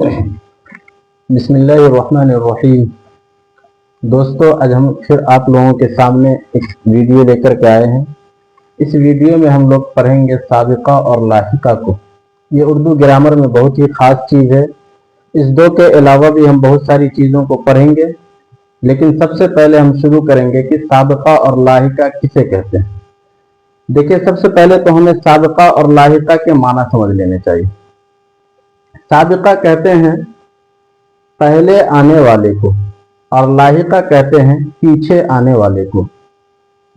बिस्मिल्लाहिर्रहमानिर्रहीम। दोस्तों, आज हम फिर आप लोगों के सामने एक वीडियो लेकर के आए हैं। इस वीडियो में हम लोग पढ़ेंगे साबिका और लाहिका को। ये उर्दू ग्रामर में बहुत ही ख़ास चीज़ है। इस दो के अलावा भी हम बहुत सारी चीज़ों को पढ़ेंगे, लेकिन सबसे पहले हम शुरू करेंगे कि साबिका और लाहिका किसे कहते हैं। देखिए, सबसे पहले तो हमें साबिका और लाहिका के माना समझ लेने चाहिए। साबिका कहते हैं पहले आने वाले को और लाहिका कहते हैं पीछे आने वाले को।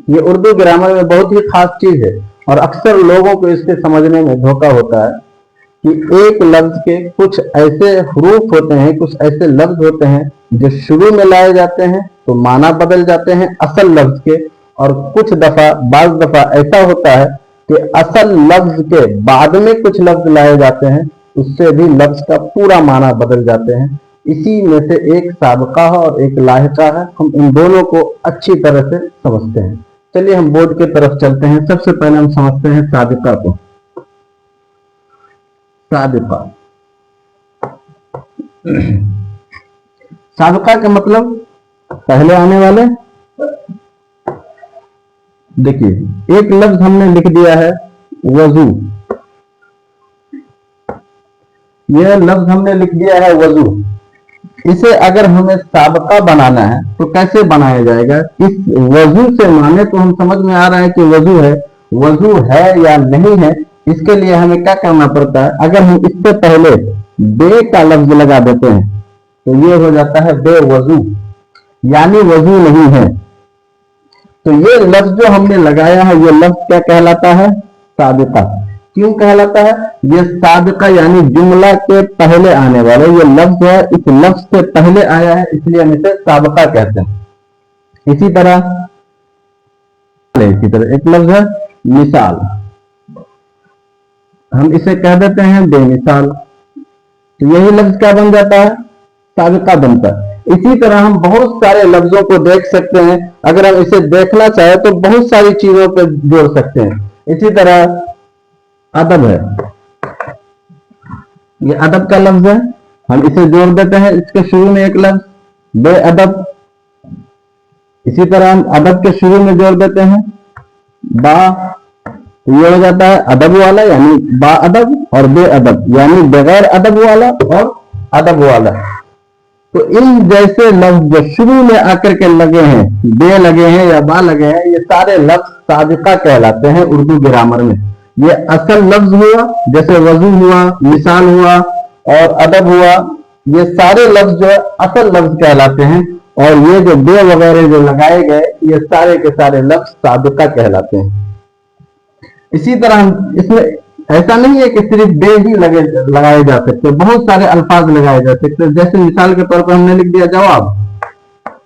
ये उर्दू ग्रामर में बहुत ही खास चीज है और अक्सर लोगों को इसके समझने में धोखा होता है कि एक लफ्ज के कुछ ऐसे हरूफ होते हैं, कुछ ऐसे लफ्ज होते हैं जो शुरू में लाए जाते हैं तो माना बदल जाते हैं असल लफ्ज के, और कुछ दफा बाज दफा ऐसा होता है कि असल लफ्ज के बाद में कुछ लफ्ज लाए जाते हैं, उससे भी लफ्ज का पूरा माना बदल जाते हैं। इसी में से एक साबिका है और एक लाहिका है। हम इन दोनों को अच्छी तरह से समझते हैं। चलिए हम बोर्ड की तरफ चलते हैं। सबसे पहले हम समझते हैं साबिका को। साबिका साबिका का मतलब पहले आने वाले। देखिए, एक लफ्ज हमने लिख दिया है वजू। यह लफ्ज हमने लिख दिया है वजू। इसे अगर हमें साबिका बनाना है तो कैसे बनाया जाएगा? इस वजू से माने तो हम समझ में आ रहा है कि वजू है या नहीं है। इसके लिए हमें क्या करना पड़ता है? अगर हम इससे पहले बे का लफ्ज लगा देते हैं तो ये हो जाता है बेवजू, यानी वजू नहीं है। तो ये लफ्ज जो हमने लगाया है, ये लफ्ज क्या कहलाता है? साबिका। क्यों कहलाता है? ये साबिका यानी जुमला के पहले आने वाले ये लफ्ज है, इस लफ्ज से पहले आया है, इसलिए हम इसे साबिका कहते हैं। इसी तरह एक लफ्ज है मिसाल, हम इसे कह देते हैं बेमिसाल, तो यही लफ्ज क्या बन जाता है? साबिका बनता है। इसी तरह हम बहुत सारे लफ्जों को देख सकते हैं। अगर हम इसे देखना चाहे तो बहुत सारी चीजों पर जोड़ सकते हैं। इसी तरह अदब है, ये अदब का लफ्ज है, हम इसे जोड़ देते हैं इसके शुरू में एक लफ्ज बेअदब। इसी तरह हम अदब के शुरू में जोड़ देते हैं बा, तो ये हो जाता है अदब वाला यानी बा अदब, और बेअदब यानी बगैर अदब वाला और अदब वाला। तो इन जैसे लफ्ज जो शुरू में आकर के लगे हैं, बे लगे हैं या बा लगे हैं, ये सारे लफ्ज साबिका कहलाते हैं उर्दू ग्रामर में। ये असल लफ्ज हुआ, जैसे वजू हुआ, मिसाल हुआ और अदब हुआ, ये सारे लफ्ज जो है असल लफ्ज कहलाते हैं। और ये जो बे वगैरह जो लगाए गए, ये सारे के सारे लफ्ज साबिका कहलाते हैं। इसी तरह हम इसमें ऐसा नहीं है कि सिर्फ बे ही लगाए जा सकते, बहुत सारे अल्फाज लगाए जा सकते। जैसे मिसाल के तौर पर हमने लिख दिया जवाब,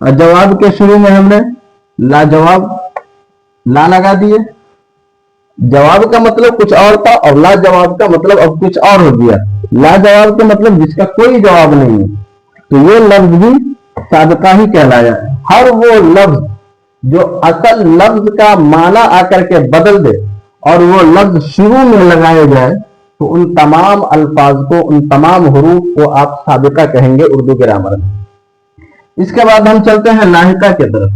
और जवाब के शुरू में हमने लाजवाब ला लगा दिए। जवाब का मतलब कुछ और था और लाजवाब का मतलब अब कुछ और हो गया। लाजवाब का मतलब जिसका कोई जवाब नहीं है, तो ये लफ्ज भी साबिका ही कहलाया है। हर वो लफ्ज जो असल लफ्ज का माना आकर के बदल दे और वो लफ्ज शुरू में लगाए जाए, तो उन तमाम अल्फाज को, उन तमाम हुरूफ को आप साबिका कहेंगे उर्दू ग्रामर में। इसके बाद हम चलते हैं लाहिका की तरफ।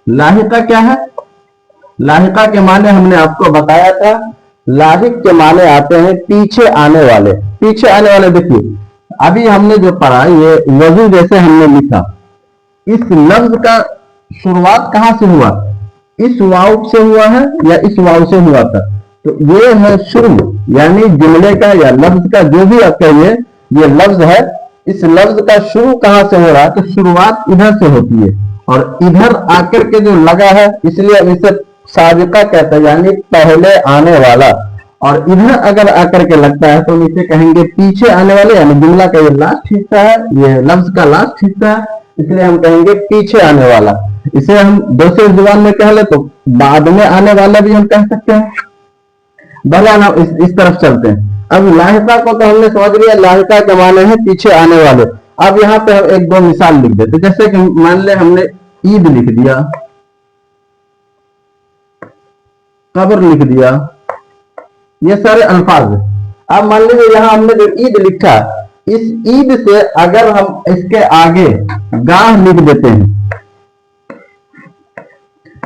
लाहिका क्या है? लाहिका के माने हमने आपको बताया था। लाहिक के माने आते हैं पीछे आने वाले। पीछे आने वाले देखिए, अभी हमने जो पढ़ा, ये वजू जैसे हमने लिखा, इस लफ्ज का शुरुआत कहां से हुआ? इस वाव से हुआ है या इस वाव से हुआ था? तो ये है शुरू, यानी जुमले का या लफ्ज का जो भी आप कहिए, ये लफ्ज है। इस लफ्ज का शुरू कहां से हो रहा है? तो शुरुआत इधर से होती है और इधर आकर के जो लगा है, इसलिए इसे साबिका कहते हैं, यानी पहले आने वाला। और इधर अगर आकर के लगता है तो हम इसे कहेंगे पीछे आने वाले, यानी जुमला का ये लास्ट हिस्सा है, ये लफ्ज का लास्ट हिस्सा है, इसलिए हम कहेंगे पीछे आने वाला। इसे हम दूसरी जुबान में कह ले तो बाद में आने वाला भी हम कह सकते हैं। भला ना इस तरफ चलते हैं। अब लाहिका को तो हमने समझ लिया, लाहिका के माने हैं पीछे आने वाले। अब यहाँ पे हम एक दो मिसाल लिख देते, जैसे कि मान ले हमने ईद लिख दिया, कब्र लिख दिया, ये सारे अल्फाज है। अब मान लीजिए यहां हमने जो ईद लिखा, इस ईद से अगर हम इसके आगे गाह लिख देते हैं,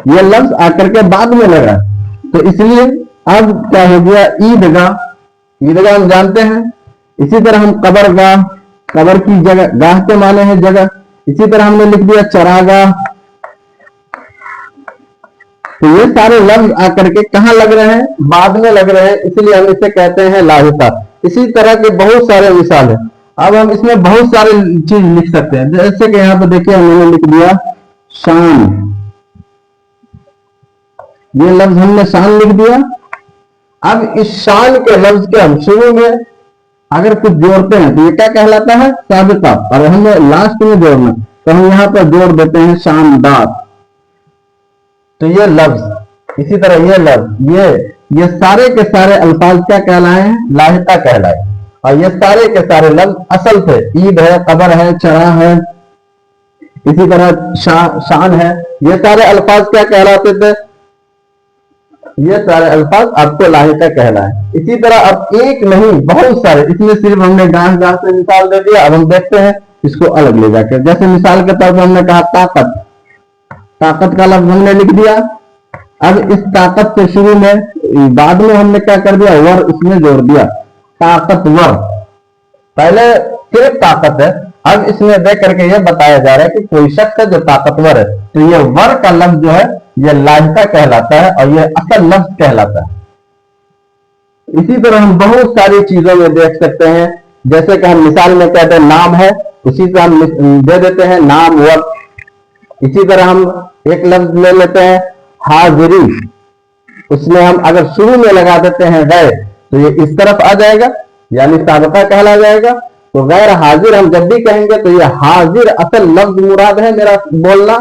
ये लफ्ज आकर के बाद में लगा, तो इसलिए अब क्या हो गया, ईदगाह। ईदगाह हम जानते हैं। इसी तरह हम कबरगाह, कबर की जगह, गाह के माने हैं जगह। इसी तरह हमने लिख दिया चरागाह। तो ये सारे लफ्ज आकर के कहां लग रहे हैं, बाद में लग रहे हैं, इसलिए हम इसे कहते हैं लाहिका। इसी तरह के बहुत सारे मिसाल है। अब हम इसमें बहुत सारे चीज लिख सकते हैं, जैसे कि यहाँ पे देखिए हमने लिख दिया शान। ये लफ्ज हमने शान लिख दिया। अब इस शान के लफ्ज के हम शुरू में अगर कुछ जोड़ते हैं तो ये क्या कहलाता है, साबिका। और हमें लास्ट में जोड़ना, तो हम यहाँ पर जोड़ देते हैं शानदार। तो ये लफ्ज, इसी तरह ये लफ्ज, ये सारे के सारे अल्फाज क्या कहलाए हैं, लाहिका कहलाए। और ये सारे के सारे लफ्ज असल थे, ईद है, कबर है, चरा है, इसी तरह शान है, ये सारे अल्फाज क्या कहलाते थे, ये सारे अल्फाज आपको लाहिका कहलाए। इसी तरह अब एक नहीं बहुत सारे, इसमें सिर्फ हमने गाह गाह से मिसाल दे दिया। अब हम देखते हैं इसको अलग ले जाकर। जैसे मिसाल के तौर पर हमने कहा ताकत, ताकत का लफ्ज हमने लिख दिया। अब इस ताकत के शुरू में बाद में हमने क्या कर दिया, वर इसमें जोड़ दिया, ताकतवर। पहले सिर्फ ताकत है, अब इसमें देख करके ये बताया जा रहा है कि कोई शख्स है जो ताकतवर है। तो ये वर का लफ्ज जो है ये लाहिका कहलाता है और ये असल लफ्ज कहलाता है। इसी तरह हम बहुत सारी चीजों में देख सकते हैं, जैसे कि हम मिसाल में कहते हैं नाम है, उसी से हम दे देते हैं नाम वर। इसी तरह हम एक लफ्ज ले लेते हैं हाजिरी, उसमें हम अगर शुरू में लगा देते हैं गैर, तो ये इस तरफ आ जाएगा, यानी साबिका कहला जाएगा। तो गैर हाजिर हम जब भी कहेंगे तो ये हाजिर असल लफ्ज मुराद है मेरा बोलना,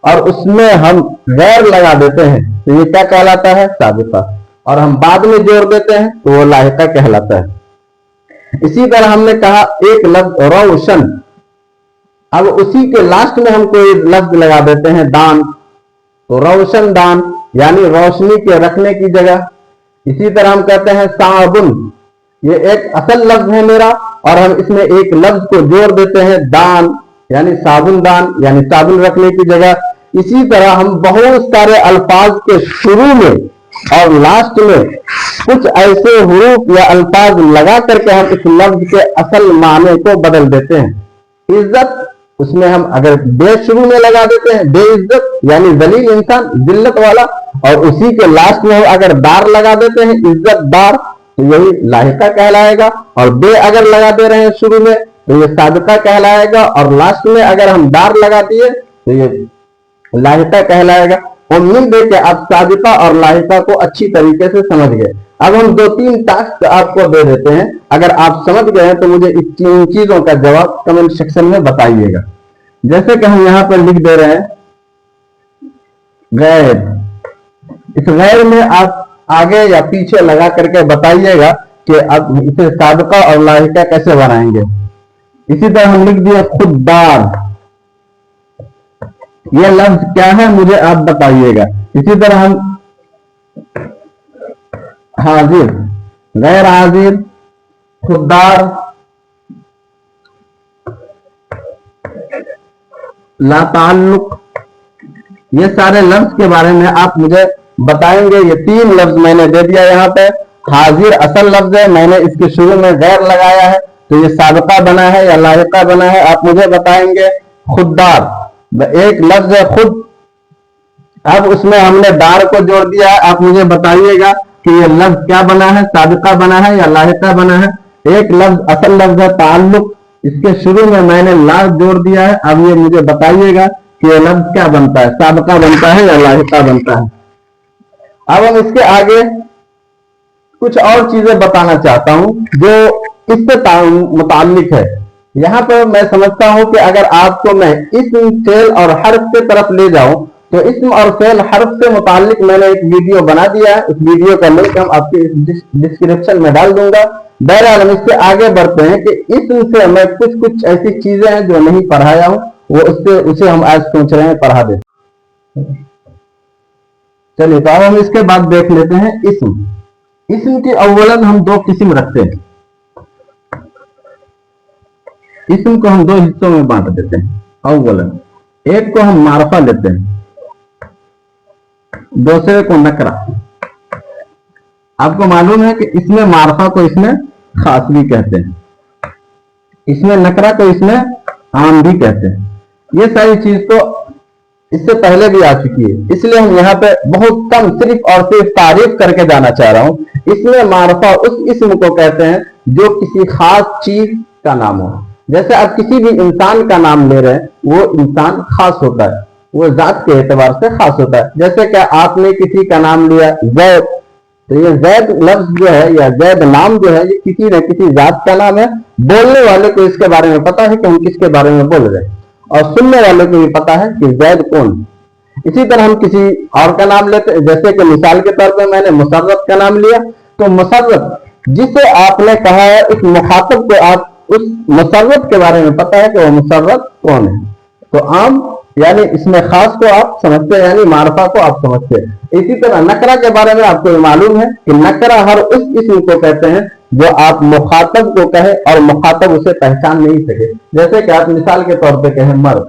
और उसमें हम गैर लगा देते हैं तो ये क्या कहलाता है, साबिका। और हम बाद में जोड़ देते हैं तो वो लाहिका कहलाता है। इसी तरह हमने कहा एक लफ्ज रोशन, अब उसी के लास्ट में हम कोई लफ्ज लगा देते हैं दान, तो रोशन दान यानी रोशनी के रखने की जगह। इसी तरह हम कहते हैं साबुन, ये एक असल लफ्ज है मेरा और हम इसमें एक लफ्ज को जोड़ देते हैं दान यानी साबुन दान यानी साबुन रखने की जगह। इसी तरह हम बहुत सारे अल्फाज के शुरू में और लास्ट में कुछ ऐसे हुरूफ या अल्फाज लगा करके हम इस लफ्ज के असल माने को बदल देते हैं। इज्जत, उसमें हम अगर बे शुरू में लगा देते हैं, बेइज्जत यानी जलील इंसान, जिल्लत वाला, और उसी के लास्ट में अगर दार लगा देते हैं, इज्जत दार, तो यही लाहिका कहलाएगा। और बे अगर लगा दे रहे हैं शुरू में तो ये साबिका कहलाएगा, और लास्ट में अगर हम दार लगा दिए तो ये लाहिका कहलाएगा। उम्मीद है कि आप साबिका और लाहिका को अच्छी तरीके से समझ गए। अब हम 2-3 टास्क आपको दे देते हैं, अगर आप समझ गए हैं तो मुझे इस 3 चीजों का जवाब कमेंट सेक्शन में बताइएगा। जैसे कि हम यहां पर लिख दे रहे हैं गैर, इस गैर में आप आगे या पीछे लगा करके बताइएगा कि अब इसे साबिका और लाहिका कैसे बनाएंगे। इसी तरह हम लिख दिए खुददार, यह लफ्ज क्या है मुझे आप बताइएगा। इसी तरह हम हाजिर, गैर हाजिर, खुददार, ला ताल्लुक, ये सारे लफ्ज के बारे में आप मुझे बताएंगे। ये 3 लफ्ज मैंने दे दिया यहाँ पे। हाजिर असल लफ्ज है, मैंने इसके शुरू में गैर लगाया है, तो ये साबिका बना है या लाहिका बना है, आप मुझे बताएंगे। खुददार एक लफ्ज है खुद, अब उसमें हमने दार को जोड़ दिया है, आप मुझे बताइएगा कि ये लफ्ज क्या बना है, साबिका बना है या लाहिका बना है। एक लफ्ज असल लफ्ज है ताल्लुक, इसके शुरू में मैंने ला जोड़ दिया है, अब ये मुझे बताइएगा कि ये लफ्ज क्या बनता है, साबिका बनता है या लाहिका बनता है। अब हम इसके आगे कुछ और चीजें बताना चाहता हूं जो इससे मुताल्लिक है। यहां पर मैं समझता हूं कि अगर आपको मैं इस्म, फेल और हर्फ के तरफ ले जाऊं तो इस्म और फेल हर्फ से मुताल्लिक मैंने एक वीडियो बना दिया है, उस वीडियो का लिंक हम आपके डिस्क्रिप्शन में डाल दूंगा। बहरहाल हम इससे आगे बढ़ते हैं कि इस्म से मैं कुछ ऐसी चीजें हैं जो नहीं पढ़ाया हूं, वो उसे हम आज सोच रहे हैं पढ़ा दे। चलिए तो अब हम इसके बाद देख लेते हैं इस्म। इस्म की अव्वलन हम 2 किस्म रखते हैं। इसम को हम दो हिस्सों में बांट देते हैं। अव्वलन, एक को हम मारफा लेते हैं, दूसरे को नकरा। आपको मालूम है कि इसमें मारफा को इसमें खास भी कहते हैं, इसमें नकरा को इसमें आम भी कहते हैं। ये सारी चीज तो इससे पहले भी आ चुकी है, इसलिए हम यहाँ पे बहुत कम सिर्फ और सिर्फ तारीफ करके जाना चाह रहा हूं। इसमें मारफा उस इसम को कहते हैं जो किसी खास चीज का नाम हो। जैसे आप किसी भी इंसान का नाम ले रहे हैं, वो इंसान खास होता है, वो जात के एतबार से खास होता है। जैसे कि आपने किसी का नाम लिया जैद, तो ये जैद लफ्ज जो है या जैद नाम जो है, ये किसी न किसी जात का नाम है। बोलने वाले को इसके बारे में पता है कि हम किसके बारे में बोल रहे हैं, और सुनने वाले को भी पता है कि जैद कौन। इसी तरह हम किसी और का नाम लेते हैं, जैसे कि मिसाल के तौर पर मैंने मुसर्रत का नाम लिया, तो मुसर्रत जिसे आपने कहा है, उस मुखातब को आप उस मुसर्रत के बारे में पता है कि वो मुसर्रत कौन है। तो आम यानी इसमें खास को आप समझते हैं, यानी मारफा को आप समझते हैं। इसी तरह नकरा के बारे में आपको मालूम है कि नकरा हर उस इसम को कहते हैं जो आप मुखातब को कहे और मुखातब उसे पहचान नहीं सके। जैसे कि आप मिसाल के तौर पे कहें मर्द,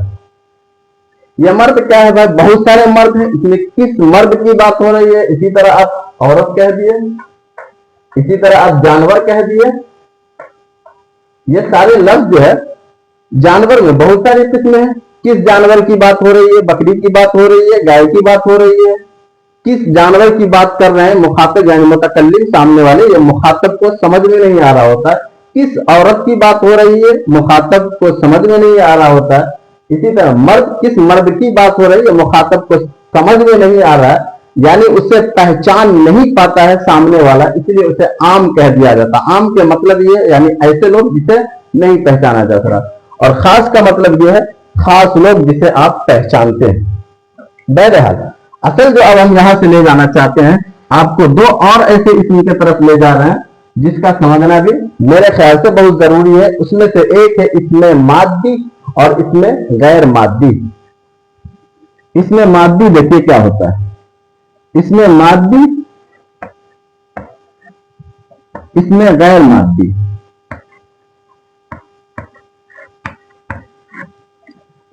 यह मर्द क्या है भाई, बहुत सारे मर्द हैं, इसमें किस मर्द की बात हो रही है। इसी तरह आप औरत कह दिए, इसी तरह आप जानवर कह दिए। ये सारे लफ्ज जो है, जानवर में बहुत सारी किस्में हैं। किस जानवर की बात हो रही है, बकरी की बात हो रही है, गाय की बात हो रही है, किस जानवर की बात कर रहे हैं, मुखातब यानी मुतकल्लिम सामने वाले, ये मुखातब को समझ में नहीं आ रहा होता है। किस औरत की बात हो रही है, मुखातब को समझ में नहीं आ रहा होता है। इसी तरह मर्द, किस मर्द की बात हो रही है, मुखातब को समझ में नहीं आ रहा है, यानी उसे पहचान नहीं पाता है सामने वाला, इसलिए उसे आम कह दिया जाता। आम के मतलब ये यानी ऐसे लोग जिसे नहीं पहचाना जा सकता, और खास का मतलब ये है खास लोग जिसे आप पहचानते हैं। बहरहाल असल जो अब हम यहां से ले जाना चाहते हैं, आपको दो और ऐसे इसम की तरफ ले जा रहे हैं जिसका समझना भी मेरे ख्याल से बहुत जरूरी है। उसमें से एक है इसमें मादी और इसमें गैर मादी। इसमें मादी देखिए क्या होता है, इसमें मादी, इसमें गैर मादी।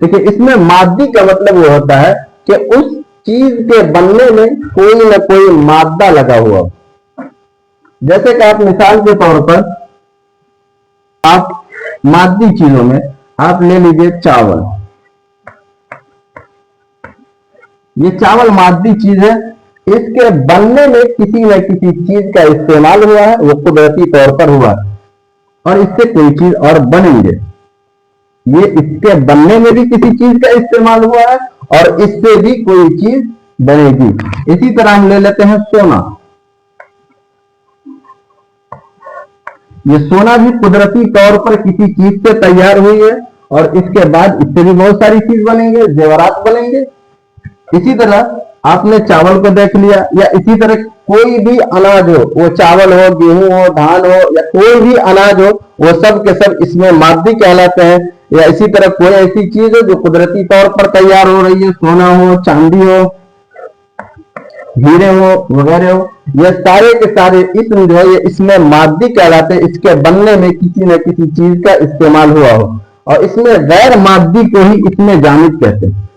देखिए इसमें मादी का मतलब ये होता है कि उस चीज के बनने में कोई ना कोई मादा लगा हुआ। जैसे कि आप मिसाल के तौर पर आप मादी चीजों में आप ले लीजिए चावल। ये चावल मादी चीज है, इसके बनने में किसी न किसी चीज का इस्तेमाल हुआ है, वो कुदरती तौर पर हुआ है, और इससे कोई चीज और बनेंगे। ये इसके बनने में भी किसी चीज का इस्तेमाल हुआ है और इससे भी कोई चीज बनेगी। इसी तरह हम ले लेते हैं सोना। ये सोना भी कुदरती तौर पर किसी चीज से तैयार हुई है, और इसके बाद इससे भी बहुत सारी चीज बनेंगे, जेवरात बनेंगे। इसी तरह आपने चावल को देख लिया, या इसी तरह कोई भी अनाज हो, वो चावल हो, गेहूं हो, धान हो, या कोई भी अनाज हो, वो सब के सब इसमें मादी कहलाते हैं। या इसी तरह कोई ऐसी चीज हो जो कुदरती तौर पर तैयार हो रही है, सोना हो, चांदी हो, हीरे हो, वगैरह हो, ये सारे के सारे इसम जो है ये इसमें मादी कहलाते हैं, इसके बनने में किसी न किसी चीज का इस्तेमाल हुआ हो। और इसमें गैर मादी को ही इसमें जामिद कहते हैं।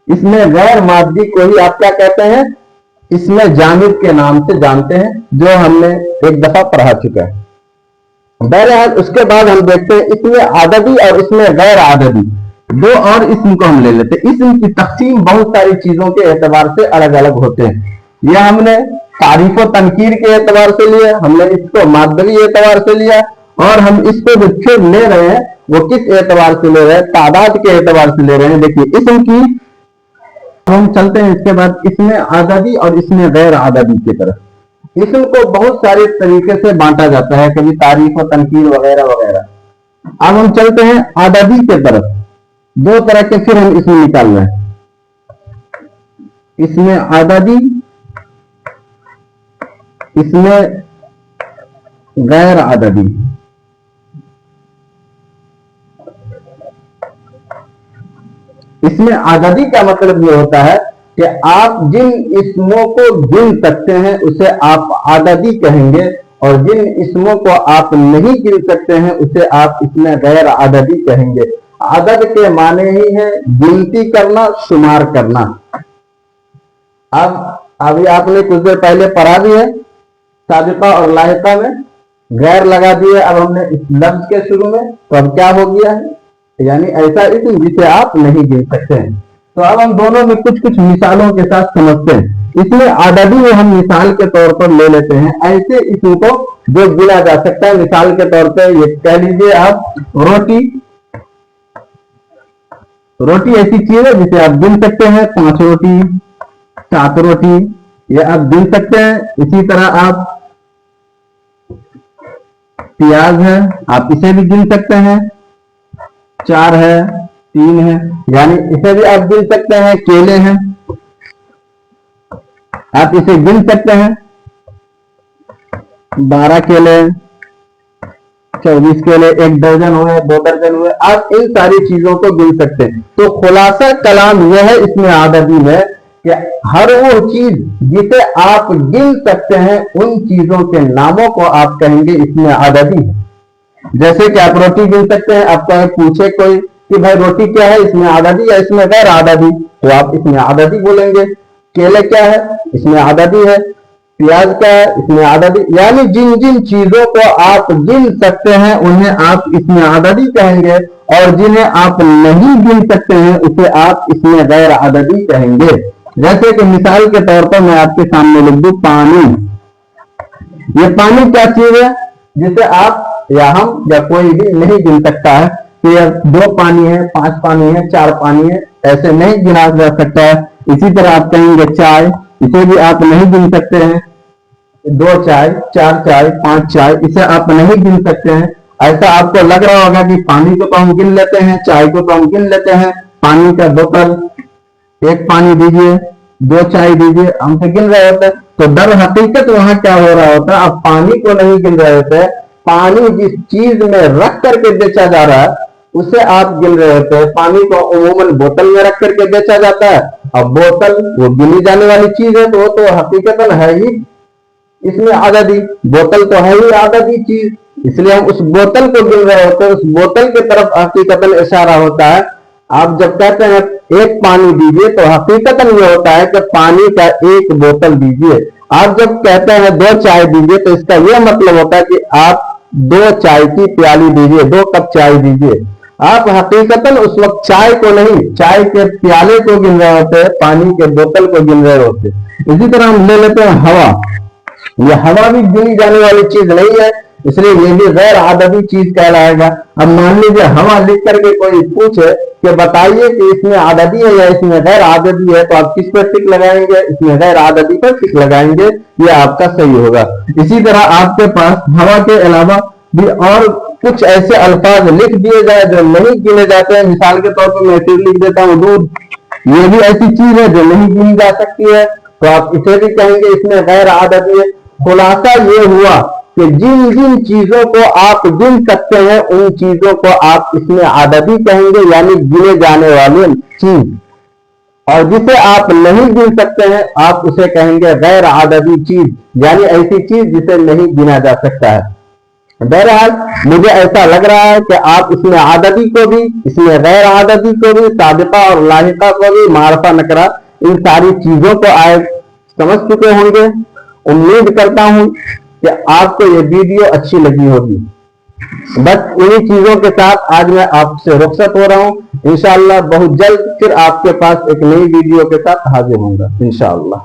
इसमें गैर मादी को ही आप क्या कहते हैं, इसमें जामिद के नाम से जानते हैं, जो हमने एक दफा पढ़ा चुका है। बहरहाल उसके बाद हम देखते हैं इसमें आददी और इसमें गैर आददी, दो और इसम को हम ले लेते हैं। इसम की तकसीम बहुत सारी चीजों के एतबार से अलग अलग होते हैं। यह हमने तारीफ और तनकीर के एतबार से लिया, हमने इसको मादवी एतबार से लिया, और हम इसको जो फिर ले रहे हैं वो किस एतबार से ले रहे हैं, तादाद के एतबार से ले रहे हैं। देखिए इसम की हम चलते हैं इसके बाद इसमें आददी और इसमें गैर आददी की तरफ। इसम को बहुत सारे तरीके से बांटा जाता है, कभी तारीफ और तनकीर वगैरह वगैरह। अब हम चलते हैं आददी के तरफ। दो तरह के फिर हम इसमें निकाल रहे हैं, इसमें आददी, इसमें गैर आददी। इसमें आददी का मतलब ये होता है कि आप जिन इसमों को गिन सकते हैं उसे आप आददी कहेंगे, اور جن اسموں کو آپ نہیں गिन सकते हैं उसे आप इसमें गैर आददी कहेंगे। आदद के माने ही है गिनती करना, शुमार करना। अब अभी आपने कुछ देर पहले पढ़ा भी है, साबिका और लाहिका में गैर लगा दिए, अब हमने इस लफ्ज के शुरू में, तो अब क्या हो गया है, यानी ऐसा इसम जिसे आप नहीं गिन सकते हैं। तो अब हम दोनों में कुछ कुछ मिसालों के साथ समझते हैं। इसमें आददी में हम मिसाल के तौर पर ले लेते हैं ऐसे इसम को जो गिना जा सकता है। मिसाल के तौर पर ये कह लीजिए आप रोटी। रोटी ऐसी चीज है जिसे आप गिन सकते हैं, 5 रोटी, 7 रोटी, ये आप गिन सकते हैं। इसी तरह आप प्याज है, आप इसे भी गिन सकते हैं, 4 है, 3 है, यानी इसे भी आप गिन सकते हैं। केले हैं, आप इसे गिन सकते हैं, 12 केले, 24 केले, 1 दर्जन हुए, 2 दर्जन हुए, आप इन सारी चीजों को गिन सकते हैं। तो खुलासा कलाम यह है इसमें आददी में कि हर वो चीज जिसे आप गिन सकते हैं उन चीजों के नामों को आप कहेंगे इसमें आददी है। जैसे कि आप रोटी गिन सकते हैं, आपका पूछे कोई कि भाई रोटी क्या है, इसमें आददी या इसमें गैर आददी, तो आप इसमें आददी बोलेंगे। केले क्या है, इसमें आददी है। प्याज क्या है, इसमें आददी, यानी जिन जिन चीजों को आप गिन सकते हैं उन्हें आप इसमें आददी कहेंगे, और जिन्हें आप नहीं गिन सकते हैं उसे आप इसमें गैर आददी कहेंगे। जैसे कि मिसाल के तौर पर मैं आपके सामने लिख दूं पानी। ये पानी क्या चीज है जिसे आप या हम या कोई भी नहीं गिन सकता है कि 2 पानी है, 5 पानी है, 4 पानी है, ऐसे नहीं गिना जा सकता है। इसी तरह आप कहेंगे चाय, इसे भी आप नहीं गिन सकते हैं, 2 चाय, 4 चाय, 5 चाय, इसे आप नहीं गिन सकते हैं। ऐसा आपको लग रहा होगा कि पानी को तो हम गिन लेते हैं, चाय को तो हम गिन लेते हैं, पानी का बोतल, 1 पानी दीजिए, 2 चाय दीजिए, हम तो गिन रहे होते हैं। तो दर हकीकत वहां क्या हो रहा होता है, आप पानी को नहीं गिन रहे होते, पानी जिस चीज में रख करके बेचा जा रहा है उसे आप गिन रहे होते हैं। पानी को अमूमन बोतल में रख करके बेचा जाता है, अब बोतल वो गिनी जाने वाली चीज है, तो वो तो हकीकतन है ही इसमें आददी, बोतल तो है ही आददी चीज, इसलिए हम उस बोतल को गिन रहे होते हैं, उस बोतल की तरफ हकीकतन इशारा होता है। आप जब कहते हैं 1 पानी दीजिए तो हकीकतन ये होता है कि पानी का 1 बोतल दीजिए। आप जब कहते हैं 2 चाय दीजिए तो इसका यह मतलब होता है कि आप 2 चाय की प्याली दीजिए, 2 कप चाय दीजिए। आप हकीकतन उस वक्त चाय को नहीं, चाय के प्याले को गिन रहे होते हैं, पानी के बोतल को गिन रहे होते हैं। इसी तरह हम ले लेते हैं हवा। यह हवा भी गिनी जाने वाली चीज नहीं है, इसलिए ये भी गैर आददी चीज कहलाएगा। अब मान लीजिए हवा लिख करके कोई पूछे कि बताइए कि इसमें आददी है या इसमें गैर आददी है, तो आप किस पर टिक लगाएंगे, इसमें गैर आददी पर टिक लगाएंगे, ये आपका सही होगा। इसी तरह आपके पास हवा के अलावा भी और कुछ ऐसे अल्फाज लिख दिए जाए जो नहीं गिने जाते हैं। मिसाल के तौर पर मैं फिर लिख देता हूं दूध, ये भी ऐसी चीज है जो नहीं गिनी जा सकती है, तो आप इसे भी कहेंगे इसमें गैर आददी है। खुलासा ये हुआ कि जिन जिन चीजों को आप गिन सकते हैं उन चीजों को आप इसमें आददी कहेंगे, यानी गिने जाने वाली चीज, और जिसे आप नहीं गिन सकते हैं आप उसे कहेंगे गैर आददी चीज, यानी ऐसी चीज जिसे नहीं गिना जा सकता है। बहरहाल मुझे ऐसा लग रहा है कि आप इसमें आददी को भी, इसमें गैर आददी को भी, साबिका और लाहिका को भी, मारफा नकरा, इन सारी चीजों को आए समझ चुके होंगे। उम्मीद करता हूं कि आपको ये वीडियो अच्छी लगी होगी। बस इन्हीं चीजों के साथ आज मैं आपसे रुखसत हो रहा हूं। इंशाअल्लाह बहुत जल्द फिर आपके पास एक नई वीडियो के साथ हाजिर होऊंगा इंशाअल्लाह।